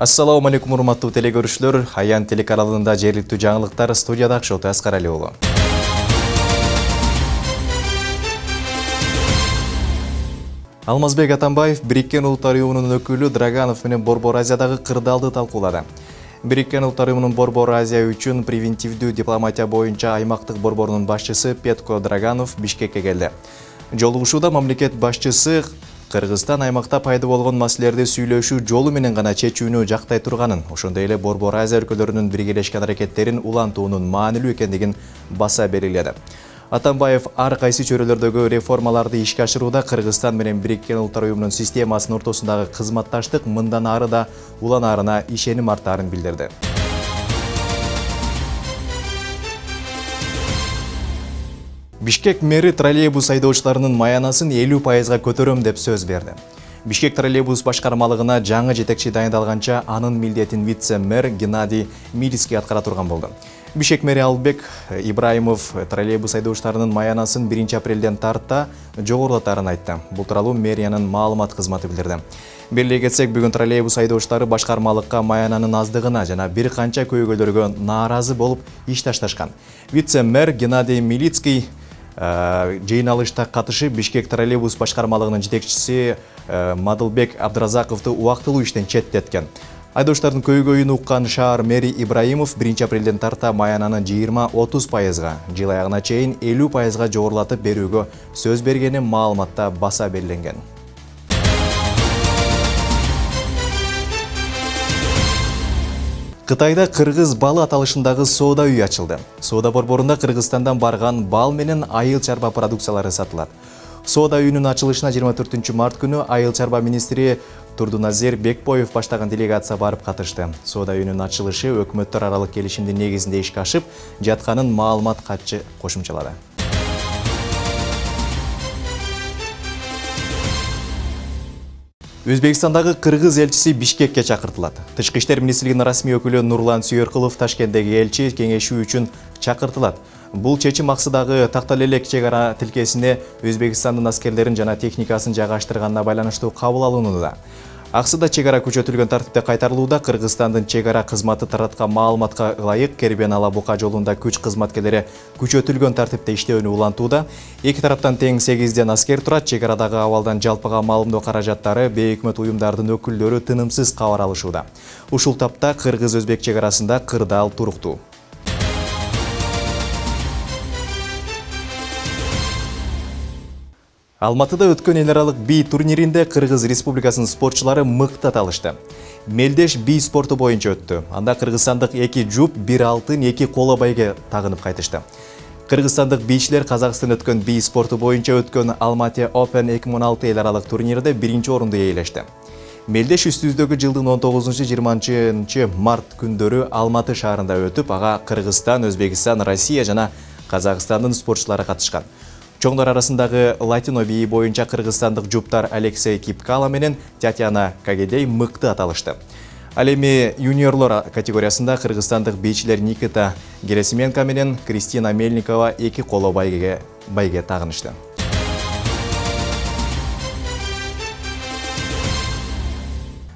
Assalamu alaikum урматтуу телекөрүүчүлөр. Аян телеканалында жергиликтүү жаңылыктар, студияда Акшоты Аскарали уулу. Алмазбек Атамбаев Бириккен Улуттар Уюмунун өкүлү Драганов менен Борбор Азиядагы кырдаалды талкуулады. Бириккен Улуттар Уюмунун Борбор Азия үчүн превентивдүү дипломатия боюнча аймактык борборунун башчысы Петко Драганов Бишкекке келди. Жолугушууда мамлекет башчысы Кыргызстан аймакта пайда болгон маселелерди сүйлөшүү жолу менен гана чечүүнү жактай турганын, ошондой эле Борбор Азия өлкөлөрүнүн биргелешкен аракеттерин улантуунун маанилүү экендигин баса белгиледи. Атамбаев ар кайсы чөйрөлөрдөгү реформаларды ишке ашырууда Кыргызстан менен Бириккен Улуттар Уюмунун системасынын ортосундагы кызматташтык мындан ары да уланаарына ишеним артаарын билдирди. Бишкек мэри троллейбус айдоочуларынын маянасын 50%га көтөрөм деп сөз берди. Бишкек троллейбус башкармалыгына жаңы жетекчи дайындалганча анын милдетин вице-мэр Геннадий Милицкий аткара турган болду. Бишкек мэри Албек Ибраимов троллейбус айдоочуларынын маянасын 1-апрелден тарта жогорулатарын айтты. Бул тууралуу мэриянын маалымат кызматы билдирди. Белгилей кетсек, бүгүн троллейбус айдоочулары башкармалыкка маянанын аздыгына жана бир канча көйгөйлөргө нааразы болуп иш ташташкан. Вице-мэр Геннадий Милицкий жыйналышта катышып Бишкек троллейбус башкармалыгынын жетекчиси Мадылбек Абдразаковду убактылуу иштен четтеткен. Айдоочулардын көйгөйүн уккан шаар мэри Ибраимов 1-апрелден тарта маянаны 20-30%га, жыл аягына чейин 50%га жогорулатып берүүгө сөз бергени маалыматта баса белгиленген. Кытайда кыргыз балы аталышындагы соода үйү ачылды. Соода борборунда Кыргызстандан барган бал менен айыл чарба продукциялары сатылат. Соода үйүнүн ачылышына 24-март күнү айыл чарба министри Турдуназир Бекбоев баштаган делегация барып катышты. Соода үйүнүн ачылышы өкмөттөр аралык келишимдин негизинде ишке ашып жатканын маалымат катчы кошумчалады. Өзбекстандагы кыргыз элчиси Бишкекке чакыртылат. Тышкы иштер министрлигинин расмий өкүлү Нурлан Сүйөркулов Ташкенттеги элчи кеңешүү үчүн чакыртылат. Бул чечим аксыдагы Такталелек чек ара тилкесине Өзбекстандын аскерлерин жана техникасын жайгаштырганына байланыштуу кабыл алынууда. Аксыда чек ара күчөтүлгөн тартипте кайтарылууда. Кыргызстандын чек ара кызматы тараткан маалыматка ылайык Кербен-Ала-Бука жолунда күч кызматкерлери күчөтүлгөн тартипте иштөөнү улантууда. Эки тараптан тең 8ден аскер турат. Чек арадагы абалдан жалпыга маалымдоо каражаттары бейөкмөт уюмдардын өкүлдөрү тынымсыз кабар алышууда. Ушул тапта кыргыз-өзбек чек арасында кырдаал туруктуу. Алматыда өткөн эл аралык би турниринде Кыргыз Республикасынын спортчулары мыкты аталышты. Мелдеш би спорту боюнча өттү. Анда кыргызстандык 2 жуп 1 алтын 2 коло байге тагынып кайтышты. Кыргызстандык бийчилер Казакстан өткөн би спорту боюнча өткөн Almaty Open 2016 эл аралык турнирде 1-чи орунду ээлешти. Мелдеш үстүбүздөгү жылдын 19-20 март күндөрү Алматы шаарында өтүп, ага Кыргызстан, Өзбекстан, Россия жана Казакстандын спортчулары катышкан. Чоңдор арасындагы латино бии боюнча кыргызстандык жуптар Алексей Кипкала менен Татьяна Кагедей мыкты аталышты. Ал эми юниорлор категориясында кыргызстандык бийчилер Никита Герасименко менен Кристина Мельникова 2 коло байге тагынышты.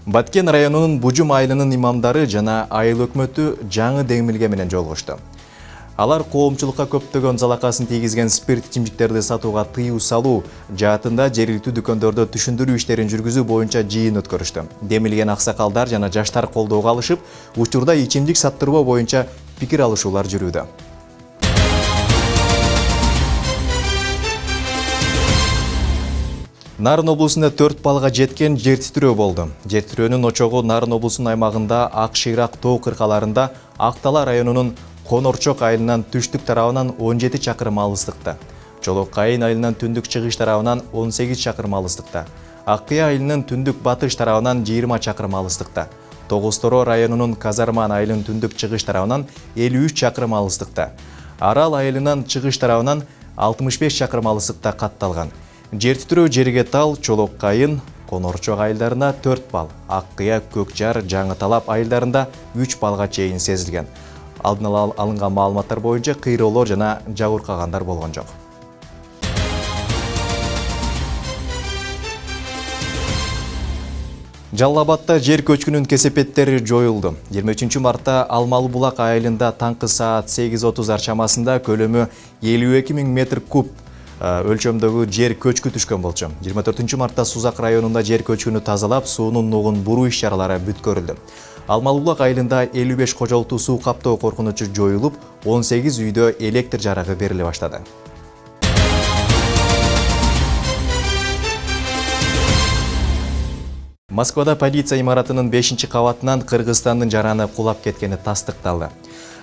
Баткен районунун Бужум айылынын имамдары жана айыл өкмөтү жаңы демилге менен жолугушту. Алар коомчулукка көптөгөн залакасын тийгизген спирт ичимдиктерди сатууга тыюу салуу жаатында жергиликтүү дүкөндөрдө түшүндүрүү иштерин жүргүзүү боюнча жыйын өткөрүштү. Демилген аксакалдар жана жаштар колдоого алышып, учурда ичимдик саттырбоо боюнча пикир алышуулар жүрүүдө. Нарын облусунда 4 балга жеткен жер титирөө болду. Жер титирөөнүн очогу Нарын облусунун аймагында Ак Шыйрак тоо кыркаларында Актала районунун Конорчок айылынан түштүк тарабынан 17 чакырым алыстыкта. Жолок Кайын айылынан түндүк чыгыш тарабынан 18 чакырым алыстыкта. Аккыя айылынын түндүк батыш тарабынан 20 чакырым алыстыкта. Тогусторо районунун Казарман айылынын түндүк чыгыш тарабынан 53 чакырым алыстыкта. Арал айылынан чыгыш тарабынан 65 чакырым алыстыкта катталган. Жер титирөө жерге тал, Чолок Кайын, Конорчок айылдарына 4 бал, Аккыя, Көкжар, Жаңы Талап айылдарында 3 балга чейин сезилген. Алдын ала алынган маалыматтар боюнча кыйроолор жана жабыркагандар болгон жок. Жалал Абадта жер көчкүнүн кесепеттери жоюлду. 23 мартта Алмалы Булак айылында таңкы саат 8:30 чамасында көлөмү 52 000 метр куб өлчөмдөгү жер көчкү түшкөн болчу. 24 мартта Сузак районунда жер көчкүнү тазалап, суунун нугун буруу иш-чаралары бүткөрүлдү. Алмалы Булак айылында 55 кожолуктуу суу каптоо коркунучу жоюлуп, 18 үйдө электр жарыгы бериле баштады. Москвада полиция имаратынын 5-кабатынан Кыргызстандын жараны кулап кеткени тастыкталды.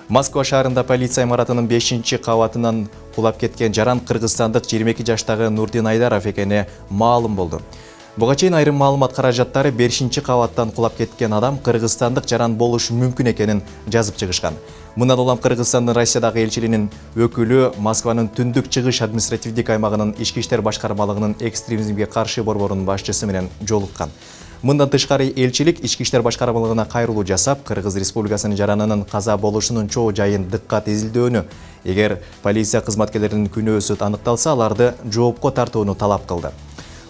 Москва шаарында полиция имаратынын 5-кабатынан кулап кеткен жаран кыргызстандык 22 жаштагы Нурдин Айдаров экени маалым болду. Буга чейин айрым маалымат каражаттары 5-кабаттан кулап кеткен адам кыргызстандык жаран болушу мүмкүн экенин жазып чыгышкан. Мындан улам Кыргызстандын Россиядагы элчилигинин өкүлү Москванын түндүк чыгыш административдик аймагынын ички иштер башкармалыгынын экстремизмге каршы борборунун башчысы менен жолуккан. Мындан тышкары элчилик ички иштер башкармалыгына кайрылуу жасап, Кыргыз Республикасынын жаранынын каза болушунун чоо жайын дыккат эзилдөөнү, эгер полиция кызматкерлеринин күнөөсү аныкталса, аларды жоопко тартууну талап кылды.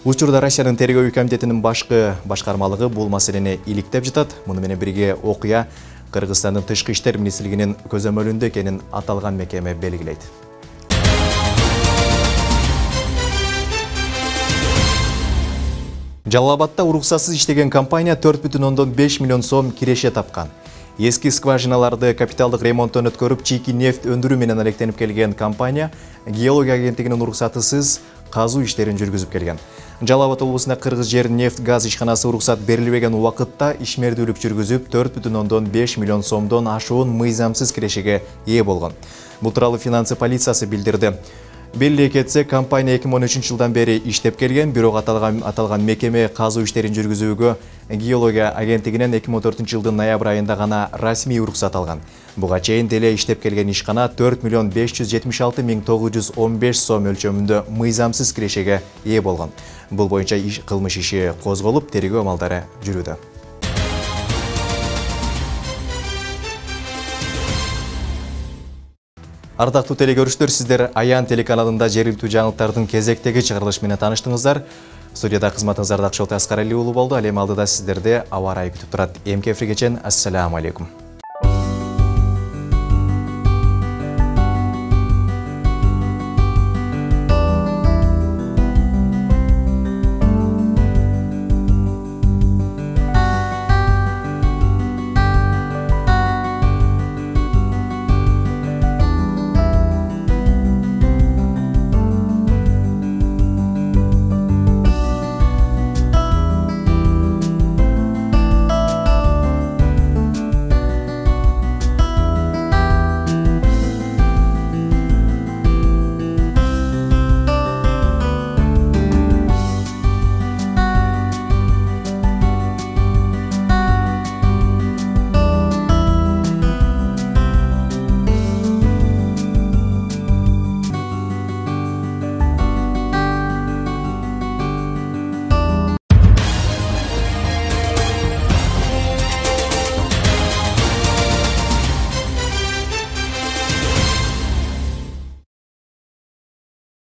Учурда Россиянын тергөө комитетинин башкы башкармалыгы бул маселени иликтеп жатат. Муну менен бирге окуя Кыргызстандын тышкы иштер министрлигинин көзөмөлүндө экенин аталган мекеме белгилейт. Жалал Абадта уруксатсыз иштеген компания 4,5 миллион сом киреше тапкан. Эски скважиналарды капиталдык ремонттон өткөрүп, чийки нефть өндүрүү менен алектенип келген компания геология агенттигинин уруксатысыз казуу иштерин жүргүзүп келген. Жалал Абад облусунда Кыргыз жер нефть газ ишканасы уруксат берилбеген убакытта ишмердүүлүк жүргүзүп, 4,5 миллион сомдон ашуун мыйзамсыз кирешеге ээ болгон. Бул тууралуу финансы полициясы билдирди. Белгилей кетсек, компания 2013 жылдан бери иштеп келген, бирок аталган мекеме казуу иштерин жүргүзүүгө геология агенттигинен 2014 жылдын ноябрь айында гана расмий уруксат алган. Буга чейин деле иштеп келген ишкана 4 576 915 сом өлчөмүндө мыйзамсыз кирешеге ээ болгон. Бул боюнча кылмыш иши козголуп, тергөө амалдары жүрүүдө. Ардактуу телекөрүүчүлөр, сиздер Аян телеканалында жергиликтүү жаңылыктардын кезектеги чыгарылышы менен тааныштыңыздар. Студияда кызматыңыздарда Акчолтой Аскарали уулу болду. Ал эми алдыда сиздерде аба ырайы күтүп турат. Эмки эфирге чейин ассаламу алейкум.